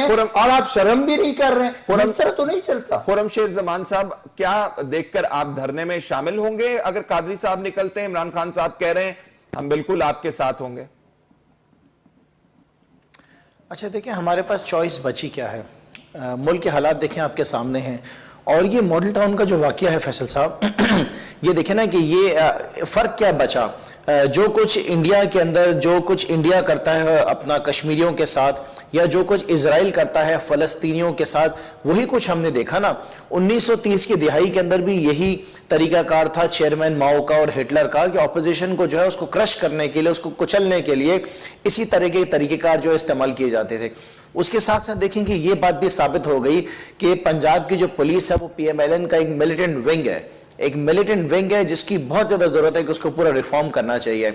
ہیں اور آپ شرم بھی نہیں کر رہے ہیں. اس طرح تو نہیں چلتا. خرم شیر زمان صاحب، کیا دیکھ کر آپ دھرنے میں شامل ہوں گے اگر قادری صاحب نکلتے ہیں؟ عمران خان صاحب کہہ رہے ہیں ہم بالکل آپ کے ساتھ ہوں گے. اچھا دیکھیں، ہمارے پاس چوائس بچی کیا ہے؟ ملک کے حالات دیکھیں آپ کے سامنے ہیں، اور یہ ماڈل ٹاؤن کا جو واقعہ ہے فیصل صاحب، یہ دیکھیں نا کہ یہ فرق کیا بچا. جو کچھ انڈیا کے اندر، جو کچھ انڈیا کرتا ہے اپنا کشمیریوں کے ساتھ، یا جو کچھ اسرائیل کرتا ہے فلسطینیوں کے ساتھ، وہی کچھ ہم نے دیکھا نا. 1930 کی دہائی کے اندر بھی یہی طریقہ کار تھا چیئرمین ماؤ کا اور ہٹلر کا، کہ اپوزیشن کو جو ہے اس کو کرش کرنے کے لیے، اس کو کچلنے کے لیے اسی طرح کے طریقہ کار جو استعمال کیے جاتے تھے. اس کے ساتھ ساتھ دیکھیں کہ یہ بات بھی ثابت ہو گئی کہ پنجاب کی جو پولیس ہے وہ پی ایم ایل این کا ایک ملیٹنٹ ونگ ہے، ایک ملیٹنٹ ونگ ہے جس کی بہت زیادہ ضرورت ہے کہ اس کو پورا ریفارم کرنا چاہیے.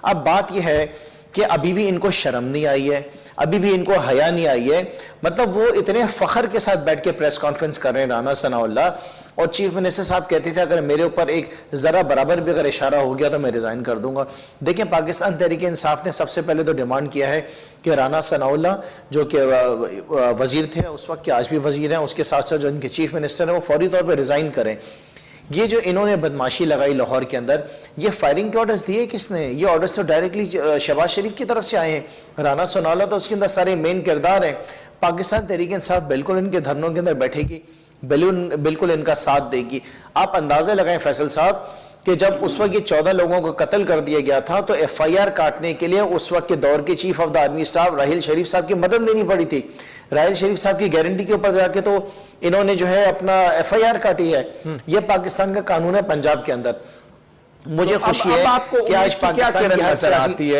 اب بات یہ ہے کہ ابھی بھی ان کو شرم نہیں آئی ہے، ابھی بھی ان کو حیا نہیں آئی ہے. مطلب وہ اتنے فخر کے ساتھ بیٹھ کے پریس کانفرنس کر رہے ہیں رانا ثناء اللہ، اور چیف منسٹر صاحب کہتے تھے اگر میرے اوپر ایک ذرا برابر بھی اگر اشارہ ہو گیا تو میں ریزائن کر دوں گا. دیکھیں، پاکستان تحریک انصاف نے سب سے پہلے تو ڈیمانڈ کیا ہے کہ رانا ثناء اللہ جو کہ وزیر تھے اس وقت کے، آج بھی وزیر ہیں، اس کے ساتھ ساتھ جو ان کے چیف منسٹر ہیں، وہ فوری طور پہ ریزائن کریں. یہ جو انہوں نے بدماشی لگائی لاہور کے اندر، یہ فائرنگ کے آرڈرز دیے کس نے؟ یہ آرڈرز تو ڈائریکٹلی شہباز شریف کی طرف سے آئے ہیں. رانا ثناء اللہ تو اس کے اندر سارے مین کردار ہیں. پاکستان تحریک انصاف بالکل ان کے دھرنوں کے اندر بیٹھے گی، بالکل ان کا ساتھ دے گی. آپ اندازہ لگائیں فیصل صاحب کہ جب اس وقت یہ 14 لوگوں کو قتل کر دیا گیا تھا تو ایف آئی آر کاٹنے کے لیے اس وقت کے دور کے chief of the army staff Raheel Sharif صاحب کی مدد لینی پڑی تھی. راحیل شریف صاحب کی گارنٹی کے اوپر جا کے تو انہوں نے جو ہے اپنا ایف آئی آر کاٹی ہے. یہ پاکستان کا قانون ہے پنجاب کے اندر. مجھے خوشی ہے کہ آج پاکستان کی ہر سیاسی